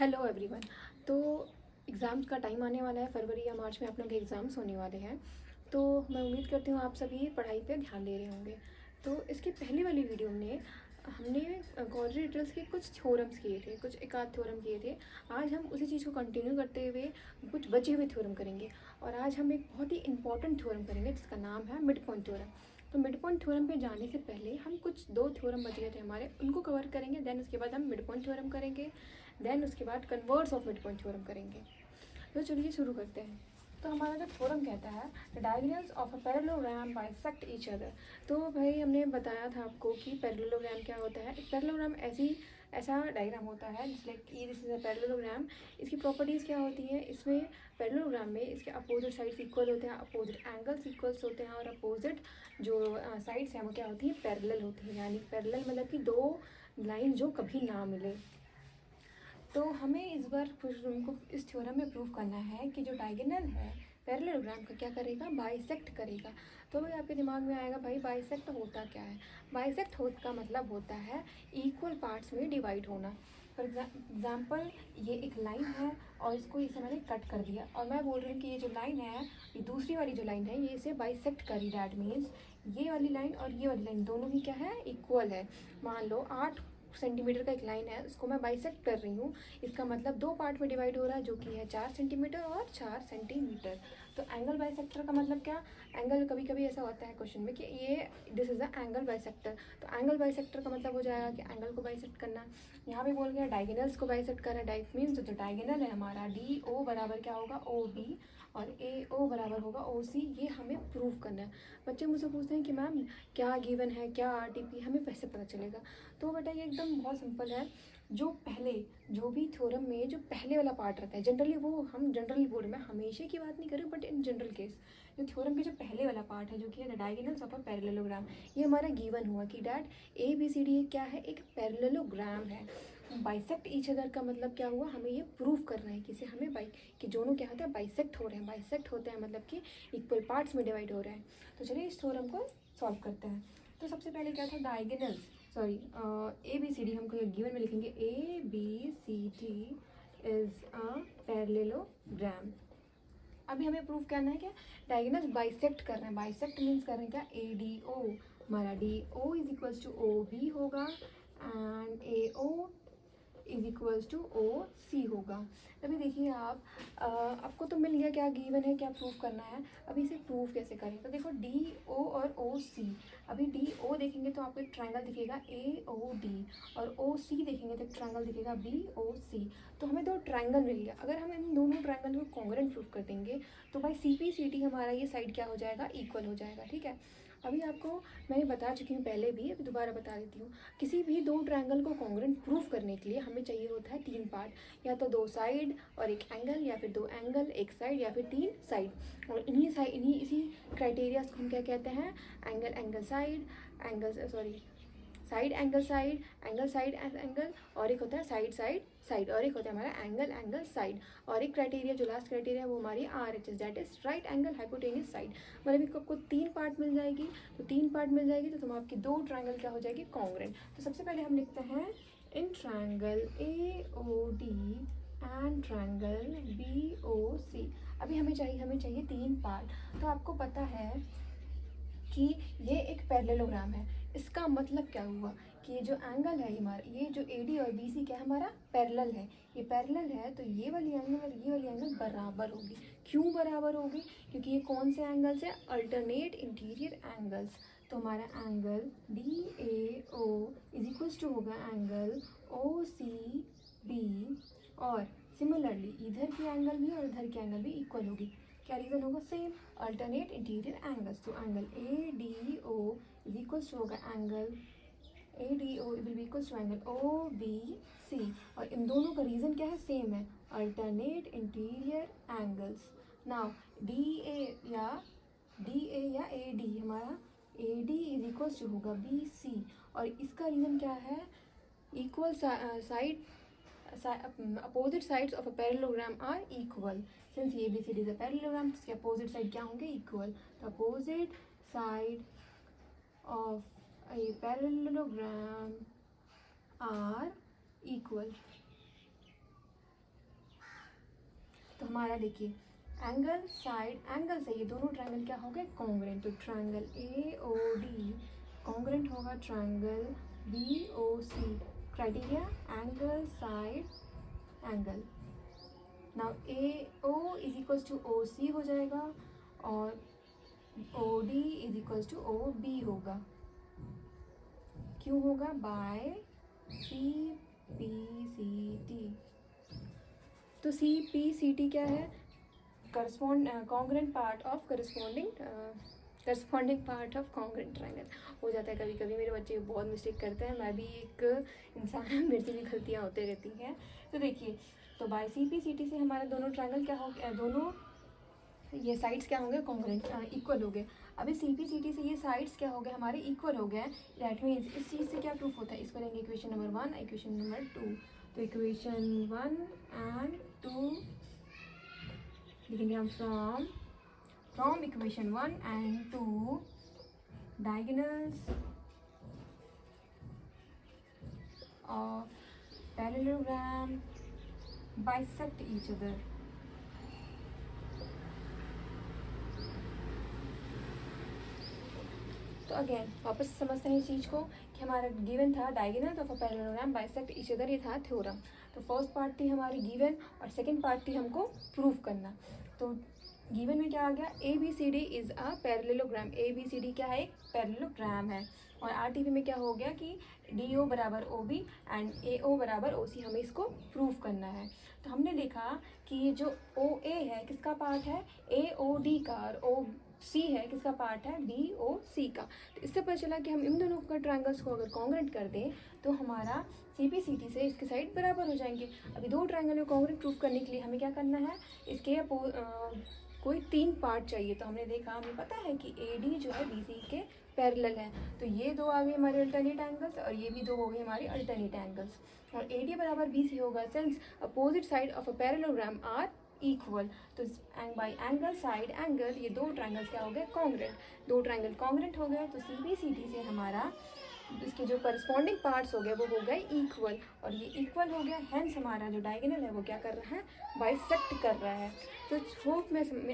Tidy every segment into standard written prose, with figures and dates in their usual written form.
Hello everyone. तो exams का time आने वाला है, फरवरी या मार्च में आप लोगों के एग्ज़ाम्स होने वाले हैं। तो मैं उम्मीद करती हूँ आप सभी पढ़ाई पे ध्यान दे रहे होंगे। तो इसकी पहली वाली वीडियो में हमने क्वाड्रेटर्स के कुछ थ्योरम्स किए थे, कुछ एक आध थ्योरम किए थे। आज हम उसी चीज़ को कंटिन्यू करते हुए कुछ बचे हुए थ्योरम करेंगे और आज हम एक बहुत ही इंपॉर्टेंट थ्योरम करेंगे जिसका नाम है मिड पॉइंट थ्योरम। तो मिड पॉइंट थ्योरम पे जाने से पहले हम कुछ दो थ्योरम बच गए थे हमारे, उनको कवर करेंगे। देन उसके बाद हम मिड पॉइंट थ्योरम करेंगे। देन उसके बाद converse of mid point theorem करेंगे। तो चलिए शुरू करते हैं। तो हमारा जो थ्योरम कहता है the diagonals of a parallelogram bisect each other. तो भाई हमने बताया था आपको कि पैरेललोग्राम क्या होता है। एक पैरेललोग्राम ऐसा डायग्राम होता है जिसमें कि दिस इज अ पैरेललोग्राम। इसकी प्रॉपर्टीज़ क्या होती हैं, इसमें पैरेललोग्राम में इसके अपोजिट साइड्स इक्वल होते हैं, अपोजिट एंगल्स इक्वल्स होते हैं और अपोजिट जो साइड्स हैं वो क्या होती हैं, पैरेलल होती हैं। यानी पैरेलल मतलब कि दो लाइन जो कभी ना मिले। तो हमें इस बार उनको इस थ्योरम में प्रूव करना है कि जो डायगोनल है पैरेललोग्राम का क्या करेगा, बाइसेक्ट करेगा। तो भाई आपके दिमाग में आएगा भाई बाइसेक्ट होता क्या है। बाइसेक्ट का मतलब होता है इक्वल पार्ट्स में डिवाइड होना। फॉर एग्जाम्पल ये एक लाइन है और इसको इसे मैंने कट कर दिया और मैं बोल रही हूँ कि ये जो लाइन है, ये दूसरी वाली जो लाइन है, ये इसे बाइसेक्ट करी। डैट मीन्स ये वाली लाइन और ये वाली लाइन दोनों ही क्या है, इक्वल है। मान लो 8 सेंटीमीटर का एक लाइन है, उसको मैं बाइसेक्ट कर रही हूँ। इसका मतलब दो पार्ट में डिवाइड हो रहा है जो कि है 4 सेंटीमीटर और 4 सेंटीमीटर। तो एंगल बाइसेक्टर का मतलब क्या, एंगल कभी कभी ऐसा होता है क्वेश्चन में कि ये this is the angle bisector. तो एंगल बाइसेक्टर का मतलब हो जाएगा कि एंगल को बाइसेक्ट करना। यहाँ पे बोल गया डायगोनल्स को बाइसेक्ट कर रहा है। डाइक मीन्स जो डायगोनल है हमारा डी ओ बराबर क्या होगा, ओ बी, और ए ओ बराबर होगा ओ सी। ये हमें प्रूव करना है। बच्चे मुझसे पूछते हैं कि मैम क्या गिवन है, क्या आरटीपी, हमें कैसे पता चलेगा। तो बेटा ये एकदम बहुत सिंपल है। जो भी थ्योरम में जो पहले वाला पार्ट रहता है, जनरली वो हम जनरल बोर्ड में हमेशा की बात नहीं करें, बट इन जनरल केस जो थ्योरम के जो पहले वाला पार्ट है जो कि है डायगोनल्स ऑफ अ पैरेललोग्राम, ये हमारा गिवन हुआ कि that A B C D क्या है, एक पैरेललोग्राम है। बाइसेक्ट ईच अदर का मतलब क्या हुआ, हमें ये प्रूव करना है कि हमें कि दोनों क्या होता है, बाइसेक्ट हो रहे हैं। बाइसेक्ट होते हैं मतलब कि इक्वल पार्ट्स में डिवाइड हो रहे हैं। तो चलिए इस थ्योरम को सॉल्व करते हैं। तो सबसे पहले क्या था, diagonals sorry A B C D हमको गिवन में लिखेंगे A B C D is a parallelogram. अभी हमें प्रूफ करना है क्या, डायगोनल्स बाइसेक्ट कर रहे हैं। बाइसेक्ट मीन्स कर रहे हैं क्या, ए डी ओ, हमारा D O is equals to O B होगा and A O is equals to O C होगा। अभी देखिए आपको तो मिल गया क्या गिवन है, क्या प्रूफ करना है। अभी इसे प्रूफ कैसे करें, तो देखो डी ओ और ओ सी। अभी डी ओ देखेंगे तो आपको एक ट्रायंगल दिखेगा ए ओ डी, और ओ सी देखेंगे तो एक ट्रायंगल दिखेगा बी ओ सी। तो हमें दो ट्रायंगल मिल गया। अगर हम इन दोनों ट्रायंगल को कॉन्ग्रुएंट प्रूफ कर देंगे तो भाई सी पी सी टी हमारा ये साइड क्या हो जाएगा, इक्वल हो जाएगा। ठीक है, अभी आपको मैंने बता चुकी हूँ पहले भी, अभी दोबारा बता देती हूँ। किसी भी दो ट्रायंगल को कॉन्ग्रुएंट प्रूफ करने के लिए हमें चाहिए होता है तीन पार्ट, या तो दो साइड और एक एंगल, या फिर दो एंगल एक साइड, या फिर तीन साइड। और इन्हीं इसी क्राइटेरिया को हम क्या कहते हैं, angle side, angle sorry side angle side, angle side angle, और एक होता है साइड साइड साइड, और एक होता है हमारा एंगल एंगल साइड। और एक क्राइटेरिया जो लास्ट क्राइटेरिया है वो हमारी R H S, that is right angle hypotenuse side. मतलब आपको तीन पार्ट मिल जाएगी, तो तीन पार्ट मिल जाएगी तो तुम आपकी दो ट्रायंगल क्या हो जाएगी, कॉन्ग्रुएंट। तो सबसे पहले हम लिखते हैं in triangle A O D and triangle B O C. अभी हमें चाहिए तीन पार्ट। तो आपको पता है कि ये एक पैरेललोग्राम है। इसका मतलब क्या हुआ कि ये जो एंगल है हमारा, ये जो ए डी और बी सी क्या है, हमारा पैरेलल है। ये पैरेलल है तो ये वाली एंगल और ये वाली एंगल बराबर होगी। क्यों बराबर होगी, क्योंकि ये कौन से एंगल्स है, अल्टरनेट इंटीरियर एंगल्स। तो हमारा angle D A O is equals to होगा एंगल ओ सी बी, और सिमिलरली इधर की एंगल भी और इधर की एंगल भी इक्वल होगी। क्या रीज़न होगा, सेम, अल्टरनेट इंटीरियर एंगल्स। तो angle A D O is equals to होगा angle A D O will be equals to angle O B C. और इन दोनों का रीज़न क्या है, सेम है, alternate interior angles. Now D A या ए डी, हमारा A D is equals to होगा बी सी। और इसका रीज़न क्या है, equal side opposite sides of a parallelogram are equal. Since ABCD is a parallelogram, इसके opposite side क्या होंगे, equal. The opposite side of a parallelogram are equal. हमारा देखिए एंगल साइड एंगल से ये दोनों ट्रायंगल क्या हो गए कॉन्ग्रेंट। तो triangle A O D congruent होगा triangle B O C. Criteria angle side angle. Now A O is equals to O C हो जाएगा और O D is equals to O B होगा। क्यों होगा? By C P C T. तो C P C T क्या है? Congruent part of corresponding part of congruent triangle. हो जाता है कभी कभी, मेरे बच्चे बहुत मिस्टेक करते हैं, मैं भी एक इंसान, मेरे से भी गलतियाँ होती रहती हैं। तो देखिए, तो by C P C T से हमारा दोनों ट्रायंगल क्या हो गया, दोनों ये साइड्स क्या होंगे कॉन्ग्रेंट इक्वल हो गए। अभी सी पी सी टी से ये साइड्स क्या हो गए हमारे इक्वल हो गए। दैट मीन्स इस चीज़ से क्या प्रूफ होता है, इसको लेंगे इक्वेशन नंबर 1 इक्वेशन नंबर 2। तो इक्वेशन 1 एंड 2 लिखेंगे हम from equation 1 and 2 diagonals of parallelogram bisect each other. तो अगेन वापस समझते हैं इस चीज़ को कि हमारा गिवन था diagonal of a parallelogram bisect each other, ये था थ्योरम। तो फर्स्ट पार्ट थी हमारी गिवन और सेकंड पार्ट थी हमको प्रूव करना। तो गिवन में क्या आ गया, A B C D is a parallelogram. A B C D क्या है? एक पैरेललोग्राम है। और आर टी पी में क्या हो गया कि डी ओ बराबर ओ बी एंड ए ओ बराबर ओ सी, हमें इसको प्रूव करना है। तो हमने देखा कि ये जो ओ ए है किसका पार्ट है? ए ओ डी का, और ओ सी है किसका पार्ट है? डी ओ सी का। तो इससे पता चला कि हम इन दोनों का ट्रायंगल्स को अगर कॉन्ग्रेंट कर दें तो हमारा सी पी सी टी से इसके साइड बराबर हो जाएंगे। अभी दो ट्रायंगल में कॉन्ग्रेंट प्रूफ करने के लिए हमें क्या करना है, इसके कोई 3 पार्ट चाहिए। तो हमने देखा, हमें पता है कि ए डी जो है बी सी के पैरेलल है। तो ये दो आ गए हमारे अल्टरनेट एंगल्स और ये भी दो हो गए हमारे अल्टरनेट एंगल्स। और ए डी बराबर बी सी होगा since opposite side of a parallelogram are equal. तो बाई एंगल साइड एंगल ये दो ट्रायंगल्स क्या हो गए कॉन्ग्रेंट। दो ट्रायंगल कॉन्ग्रेंट हो गए तो सी बी सी टी से हमारा इसके जो करस्पॉन्डिंग पार्ट्स हो गए वो हो गए इक्वल, और ये इक्वल हो गया, हैंस हमारा जो डायगोनल है वो क्या कर रहा है? बाइसेक्ट कर रहा है। तो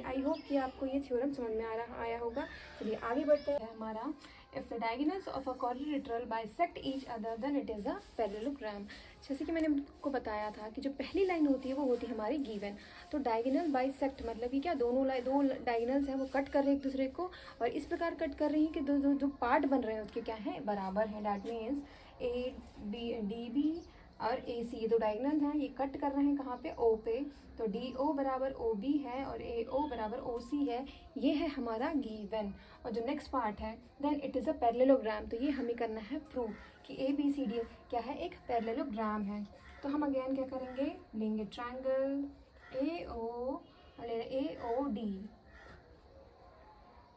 आई होप कि आपको ये थ्योरम समझ में आया होगा। चलिए आगे बढ़ते हैं। हमारा if the diagonals of a quadrilateral bisect each other than it is a parallelogram. जैसे कि मैंने आपको बताया था कि जो पहली लाइन होती है वो होती है हमारी गिवन। तो डायगोनल बाइसेक्ट मतलब कि क्या, दो डायगोनल्स हैं वो कट कर रहे हैं एक दूसरे को, और इस प्रकार कट कर रही हैं कि जो पार्ट बन रहे हैं उसके क्या हैं? बराबर हैं। That means A B D B और ए सी, ये दो डायगोनल हैं, ये कट कर रहे हैं कहाँ पे? ओ पे। तो डी ओ बराबर ओ बी है और ए ओ बराबर ओ सी है। ये है हमारा गिवन। और जो नेक्स्ट पार्ट है then it is a parallelogram. तो ये हमें करना है प्रूव कि ए बी सी डी क्या है? एक पैरेललोग्राम है। तो हम अगेन क्या करेंगे, लेंगे ट्रायंगल ए ओ डी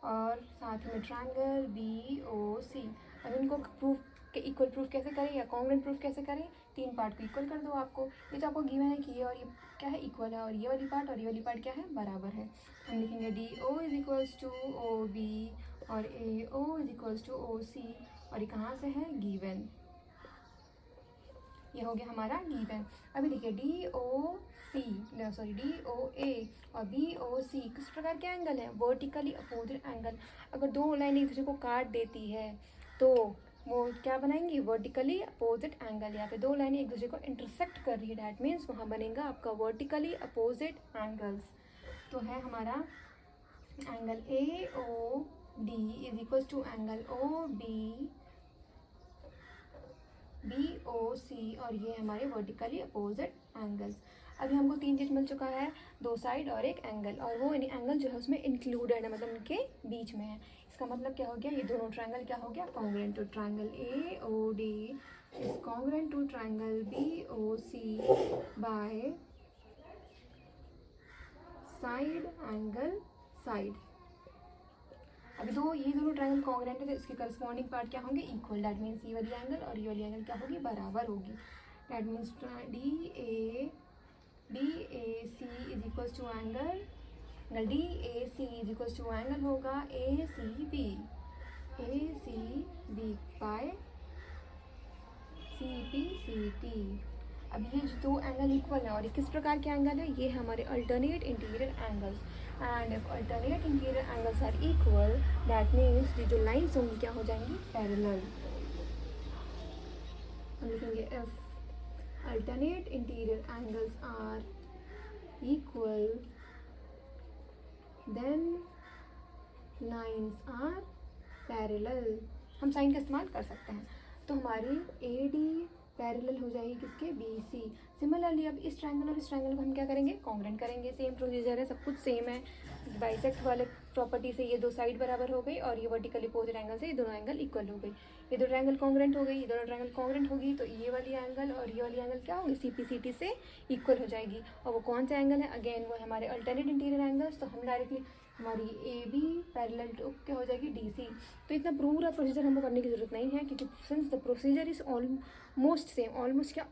और साथ में ट्रायंगल बी ओ सी। अब इनको प्रूफ के इक्वल प्रूफ कैसे करें या कॉन्ग्रेंट प्रूफ कैसे करें? 3 पार्ट को इक्वल कर दो। आपको ये तो आपको गिवन है कि ये और ये क्या है? इक्वल है, और ये वाली पार्ट और ये वाली पार्ट क्या है? बराबर है। हम लिखेंगे D O is equals to O B और A O is equals to O C, और ये कहाँ से है? गिवन। ये हो गया हमारा गिवन। अभी देखिए डी ओ ए और बी ओ सी किस प्रकार के एंगल है? Vertically opposite angle. अगर दो लाइन एक दूसरे को काट देती है तो वो क्या बनाएंगी? Vertically opposite angle. यहाँ पे दो लाइनें एक दूसरे को इंटरसेक्ट कर रही है, डैट मीन्स वहाँ बनेगा आपका वर्टिकली अपोजिट एंगल्स। तो है हमारा angle A O D is equals to angle O B O C, और ये हमारे वर्टिकली अपोजिट एंगल्स। अभी हमको 3 चीज़ मिल चुका है, 2 साइड और एक एंगल, और वो एंगल जो है उसमें इंक्लूडेड है, मतलब उनके बीच में है। इसका मतलब क्या हो गया? ये दोनों ट्रायंगल क्या हो गया? Congruent to triangle A O D is congruent to triangle B O C by side angle side. अभी ये दोनों ट्रायंगल कॉन्ग्रेंट है तो इसके करस्पॉन्डिंग पार्ट क्या होंगे? इक्वल। डैट मीन्स ये वाली एंगल और ये वाली एंगल क्या होगी? बराबर होगी। That means D A C is equals to angle D A C is equals to angle होगा A C B by C P C T. अब ये जो दो एंगल इक्वल है और ये किस प्रकार के एंगल है, ये हमारे alternate interior angles. And if alternate interior angles are equal that means ये जो लाइन्स होंगी क्या हो जाएंगी, पैरेलल। हम लिखेंगे if alternate interior angles are equal then lines are parallel. हम साइन का इस्तेमाल कर सकते हैं। तो हमारी ए डी पैरेलल हो जाएगी किसके, बी सी। सिमिलरली अब इस ट्रायंगल और इस ट्रायंगल को हम क्या करेंगे, कॉन्ग्रेंट करेंगे। सेम प्रोसीजर है, सब कुछ सेम है। बाइसेक्ट वाले प्रॉपर्टी से ये दो साइड बराबर हो गई और ये वर्टिकली अपोजिट एंगल से ये दोनों एंगल इक्वल हो गई। ये दो ट्रायंगल कॉन्ग्रेंट हो गई, ये दोनों ट्रायंगल कॉन्ग्रेंट होगी तो ये वाली एंगल और ये वाली एंगल क्या होगी, सी पी सी टी से इक्वल हो जाएगी। और वो कौन सा एंगल है, अगेन वो हमारे अल्टरनेट इंटीरियर एंगल्स। तो हम डायरेक्टली हमारी ए बी पैरेलल टू क्या हो जाएगी, डी सी। तो इतना पूरा प्रोसीजर हमको करने की ज़रूरत नहीं है क्योंकि since the procedure is almost same, almost क्या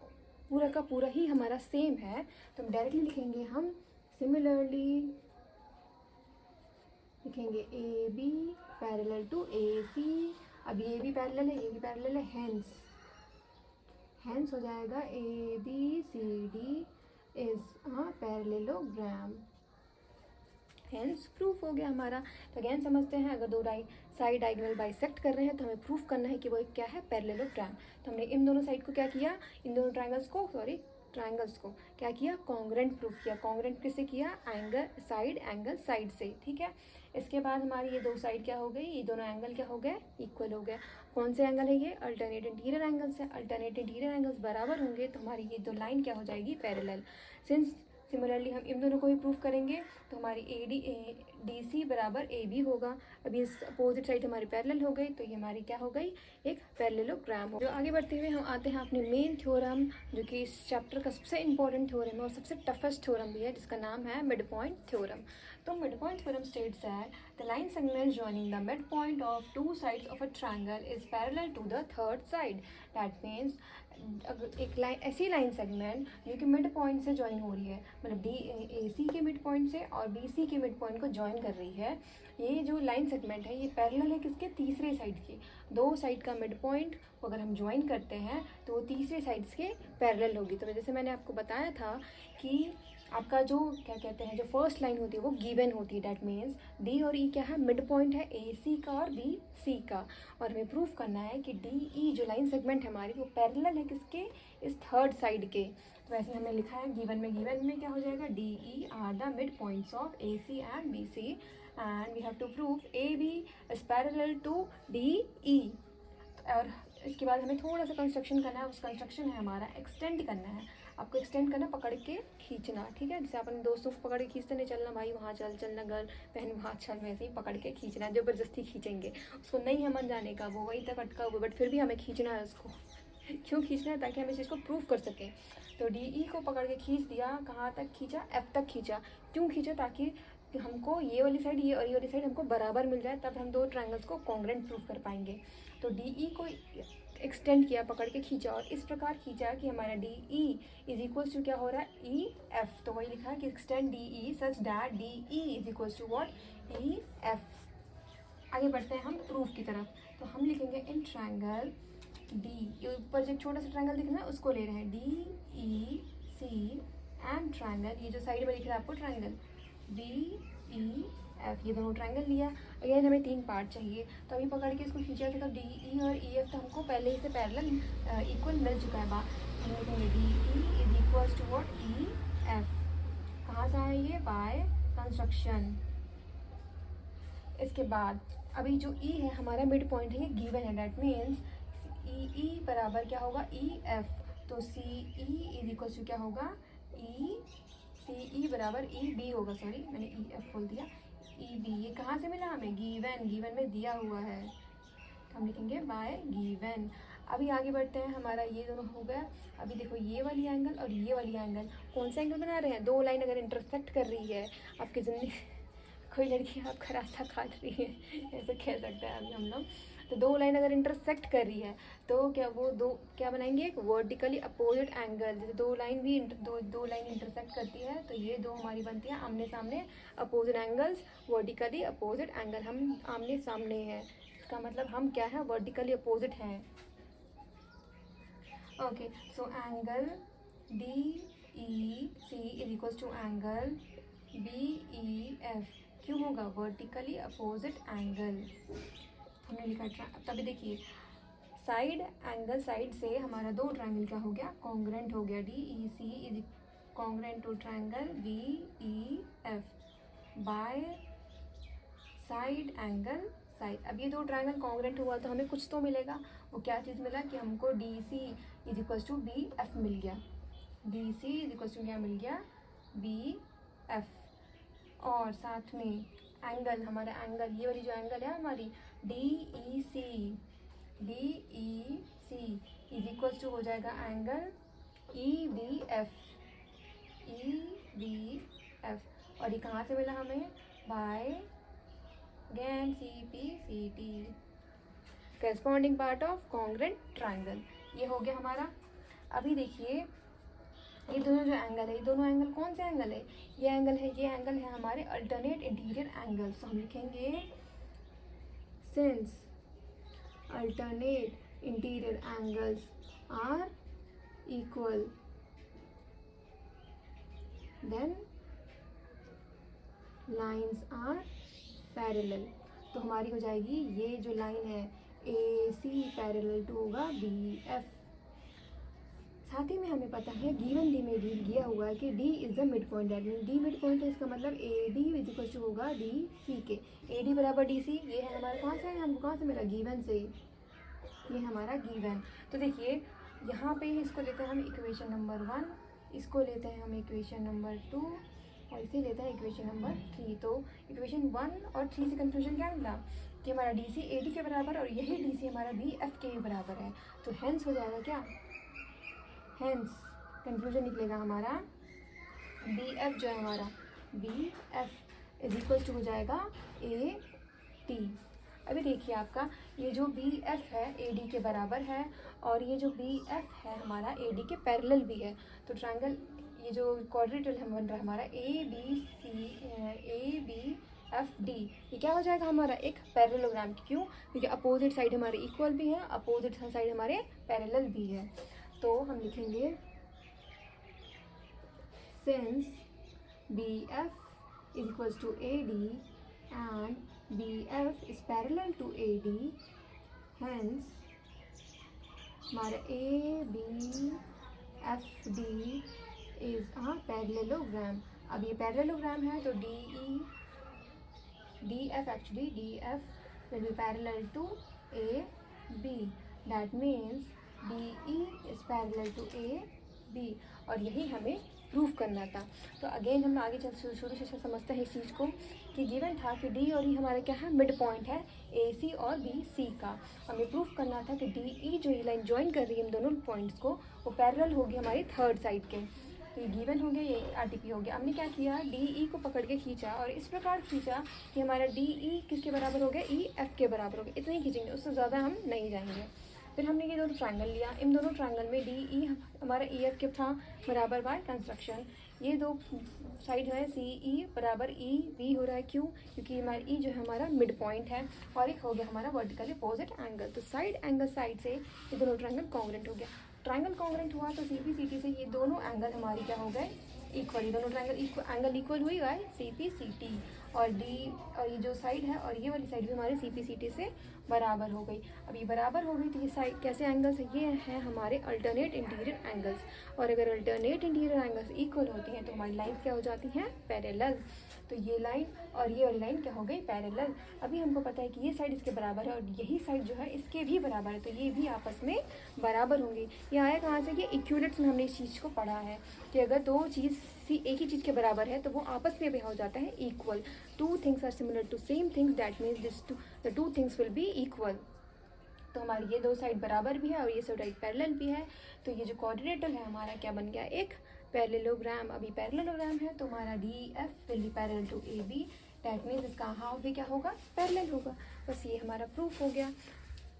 पूरा का पूरा ही हमारा सेम है, तो हम डायरेक्टली लिखेंगे, हम सिमिलरली लिखेंगे ए बी पैरेलल टू ए सी। अब ये भी पैरेलल है, ये भी पैरेलल है, हेंस हो जाएगा A B C D is a parallelogram. Hence proof हो गया हमारा। तो अगेन समझते हैं, अगर दो साइड डायगोनल बाइसेक्ट कर रहे हैं तो हमें प्रूफ करना है कि वो एक क्या है, पैरेललोग्राम। तो हमने इन दोनों साइड को क्या किया, इन दोनों ट्रायंगल्स को क्या किया, कॉन्ग्रेंट प्रूफ किया। कॉन्ग्रेंट किससे किया, एंगल साइड से, ठीक है। इसके बाद हमारी ये दो साइड क्या हो गई, ये दोनों एंगल क्या हो गए, इक्वल हो गए। कौन से एंगल है ये, अल्टरनेट इंटीरियर एंगल्स है। अल्टरनेट इंटीरियर एंगल्स बराबर होंगे तो हमारी ये दो लाइन क्या हो जाएगी, पैरेलल। सिंस सिमिलरली हम इन दोनों को ही प्रूफ करेंगे तो हमारी ए डी सी बराबर ए बी होगा। अभी इस अपोजिट साइड हमारी पैरेलल हो गई तो ये हमारी क्या हो गई, एक पैरेललोग्राम हो। जो आगे बढ़ते हुए हम आते हैं अपने मेन थ्योरम, जो कि इस चैप्टर का सबसे इंपॉर्टेंट थ्योरम है और सबसे टफेस्ट थ्योरम भी है, जिसका नाम है मिड पॉइंट थ्योरम। तो mid point theorem states that the line segment joining the mid point of two sides of a triangle is parallel to the third side. That means एक line, ऐसी line segment जो कि mid point से join हो रही है, मतलब ए सी के मिड पॉइंट से और बी सी के मिड पॉइंट को ज्वाइन कर रही है, ये जो लाइन सेगमेंट है ये पैरेलल है किसके, तीसरे साइड के। दो साइड का मिड पॉइंट को अगर हम ज्वाइन करते हैं तो वो तीसरे साइड्स के पैरेलल होगी। तो जैसे मैंने आपको बताया था कि आपका जो क्या कहते हैं, जो फर्स्ट लाइन होती है वो गिवन होती है। डैट मीन्स डी और ई क्या है, मिड पॉइंट है ए सी का और बी सी का। और हमें प्रूफ करना है कि डी ई जो लाइन सेगमेंट है हमारी वो पैरेलल है किसके, इस थर्ड साइड के। तो वैसे हमने लिखा है गिवन में क्या हो जाएगा, D E are the mid points of A C and B C and we have to prove A B is parallel to D E. और इसके बाद हमें थोड़ा सा कंस्ट्रक्शन करना है, उस कंस्ट्रक्शन है हमारा एक्सटेंड करना है। आपको एक्सटेंड करना, पकड़ के खींचना, ठीक है। जैसे अपने दोस्तों को पकड़ के खींचते नहीं, चलना भाई वहाँ चलना गर्ल बहन वहाँ चल, वैसे ही पकड़ के खींचना, ज़बरदस्ती खींचेंगे। उसको नहीं है मन जाने का, वो वहीं तक अटका हुआ, बट फिर भी हमें खींचना है उसको। क्यों खींचना है, ताकि हम इस चीज़ को प्रूव कर सकें। तो डी ई को पकड़ के खींच दिया, कहाँ तक खींचा, एफ तक खींचा। क्यों खींचा, ताकि हमको ये वाली साइड ये और ये वाली साइड हमको बराबर मिल जाए, तब हम दो ट्रायंगल्स को कॉन्ग्रेंट प्रूव कर पाएंगे। तो डी ई को एक्सटेंड किया, पकड़ के खींचा और इस प्रकार खींचा कि हमारा D E is equals to क्या हो रहा है, ई एफ। तो वही लिखा है कि extend D E such that D E is equals to what, E F. आगे बढ़ते हैं हम प्रूफ की तरफ। तो हम लिखेंगे इन ट्रायंगल डी, ऊपर जो छोटा सा ट्रायंगल दिख रहा है उसको ले रहे हैं, D E C and triangle, ये जो साइड में दिख रहा है आपको ट्रायंगल डी ई एफ, ये दोनों ट्रायंगल लिया। अगेन हमें तीन पार्ट चाहिए, तो अभी पकड़ के इसको खींचा था, तो डी ई और ई एफ तो हमको पहले ही से पैरेलल इक्वल मिल चुका है। हम लिखेंगे D E is equals to what, E F. कहाँ से आया ये, बाय कंस्ट्रक्शन। इसके बाद अभी जो ई है हमारा मिड पॉइंट है, ये गिवन है। डैट मीन्स ई बराबर क्या होगा, ई एफ। तो सी ई इज इक्वल्स टू क्या होगा, ई सी ई बराबर ई बी होगा, सॉरी मैंने ई एफ बोल दिया, ई बी। ये कहाँ से मिला हमें, गिवन में दिया हुआ है, तो हम लिखेंगे बाय गिवन। अभी आगे बढ़ते हैं, हमारा ये दोनों हो गया। अभी देखो ये वाली एंगल और ये वाली एंगल, कौन सा एंगल बना रहे हैं, दो लाइन अगर इंटरसेक्ट कर रही है आपकी ज़िंदगी, कोई लड़की आपका रास्ता काट रही है, ऐसे कह सकते हैं अभी हम लोग। तो दो लाइन अगर इंटरसेक्ट कर रही है तो क्या वो दो क्या बनाएंगे, एक वर्टिकली अपोजिट एंगल। जैसे दो लाइन इंटरसेक्ट करती है तो ये दो हमारी बनती है आमने सामने opposite angles, vertically opposite angle. हम आमने सामने हैं, इसका मतलब हम क्या है, वर्टिकली अपोजिट हैं। Okay, so angle DEC is equal to angle BEF। क्यों होगा? वर्टिकली अपोजिट एंगल हमने लिखा। तभी देखिए साइड एंगल, साइड से हमारा दो ट्रायंगल क्या हो गया? कॉन्ग्रेंट हो गया। DEC is congruent to triangle BEF by side angle side. अब ये दो ट्रायंगल कॉन्ग्रेंट हुआ तो हमें कुछ तो मिलेगा। वो क्या चीज़ मिला कि हमको DC is equal to BF मिल गया। DC इज इक्वल टू क्या मिल गया? BF। और साथ में एंगल, हमारा एंगल ये वाली जो एंगल है हमारी DEC इज इक्वल टू हो जाएगा एंगल EBF। और ये कहाँ से मिला हमें? By again CPCT, corresponding part of congruent triangle. ये हो गया हमारा। अभी देखिए ये दोनों जो एंगल है, ये दोनों एंगल कौन से एंगल है? ये एंगल है हमारे अल्टरनेट इंटीरियर एंगल्स। हम लिखेंगे since alternate interior angles are equal then lines are parallel. तो हमारी हो जाएगी ये जो लाइन है AC पैरेलल टू होगा BF। साथ ही में हमें पता है गिवन डी में दिया हुआ है कि D is the mid point. That mean D mid point है, इसका मतलब AD इज इक्वल टू होगा DC के। AD बराबर DC, ये है हमारा कहाँ से है? हमको कहाँ से मिला? गिवन से। ये हमारा गिवन। तो देखिए यहाँ पे इसको लेते हैं हम इक्वेशन नंबर 1, इसको लेते हैं हम इक्वेशन नंबर 2 और इसे लेते हैं इक्वेशन नंबर 3। तो इक्वेशन 1 और 3 से कंफ्यूजन क्या मिला कि हमारा DC AD के बराबर और यही DC हमारा BF के बराबर है। तो हेंस हो जाएगा क्या? हेंस कंफ्यूजन निकलेगा हमारा BF जो है हमारा BF इज इक्वल टू हो जाएगा AD। अभी देखिए आपका ये जो BF है AD के बराबर है और ये जो BF है हमारा AD के पैरेलल भी है। तो ट्रायंगल ये जो क्वाड्रेटल है बन रहा है हमारा ABFD, ये क्या हो जाएगा हमारा? एक पैरेललोग्राम। क्यों? क्योंकि अपोजिट साइड हमारे इक्वल भी है, अपोजिट साइड हमारे पैरेलल भी है। तो हम लिखेंगे since BF is equal to AD and BF is parallel to AD, hence हमारा ABFD इज पैरेललोग्राम। अब ये पैरेललोग्राम है तो DF will be parallel to AB. That means DE is parallel to AB और यही हमें प्रूफ करना था। तो अगेन हम आगे शुरू से समझते हैं इस चीज़ को कि गिवन था कि D और E हमारा क्या है? मिड पॉइंट है AC और BC का। हमें प्रूफ करना था कि DE जो ये लाइन ज्वाइन कर रही है इन दोनों पॉइंट्स को, वो पैरेलल होगी हमारी थर्ड साइड के। तो ये गिवन हो गया, ये RTP हो गया। हमने क्या किया? DE को पकड़ के खींचा और इस प्रकार खींचा कि हमारा DE किसके बराबर हो गया? EF के बराबर हो गया। इतना ही खींचेंगे, उससे ज़्यादा हम नहीं जाएंगे। फिर हमने ये दोनों ट्रायंगल लिया, इन दोनों ट्रायंगल में DE हमारा EF के था बराबर बाय कंस्ट्रक्शन। ये दो साइड है CE बराबर EB हो रहा है। क्यों? क्योंकि हमारा E जो है हमारा मिड पॉइंट है और एक हो गया हमारा वर्टिकली अपोजिट एंगल। तो साइड एंगल साइड से ये दोनों ट्रायंगल कॉन्ग्रेंट हो गया। ट्रायंगल कॉन्ग्रेंट हुआ तो CPCT से ये दोनों एंगल हमारी क्या हो गए? इक्वल। ये दोनों ट्रायंगल एंगल इक्वल हुई बाय CPCT और D और ये जो साइड है और ये वाली साइड भी हमारे CPCT से बराबर हो गई। अब ये बराबर हो गई तो ये साइड कैसे एंगल्स है? ये हैं हमारे अल्टरनेट इंटीरियर एंगल्स। और अगर अल्टरनेट इंटीरियर एंगल्स इक्वल होती हैं तो हमारी लाइन क्या हो जाती हैं? पैरेलल। तो ये लाइन और ये वाली लाइन क्या हो गई? पैरेलल। अभी हमको पता है कि ये साइड इसके बराबर है और यही साइड जो है इसके भी बराबर है, तो ये भी आपस में बराबर होंगी। ये आया कहाँ से? कि इक्विलेट्स में हमने इस चीज़ को पढ़ा है कि अगर दो चीज़ एक ही चीज़ के बराबर है तो वो आपस में भी हो जाता है इक्वल। Two things are similar to same things, that means the two things will be equal. तो हमारी ये दो साइड बराबर भी है और ये साइड पैरेलल भी है। तो ये जो क्वाड्रेटल है हमारा क्या बन गया? एक पैरेललोग्राम। अभी पैरेललोग्राम है तो हमारा DF will be parallel to AB, that means इसका हाफ भी क्या होगा? पैरेलल होगा। बस ये हमारा प्रूफ हो गया।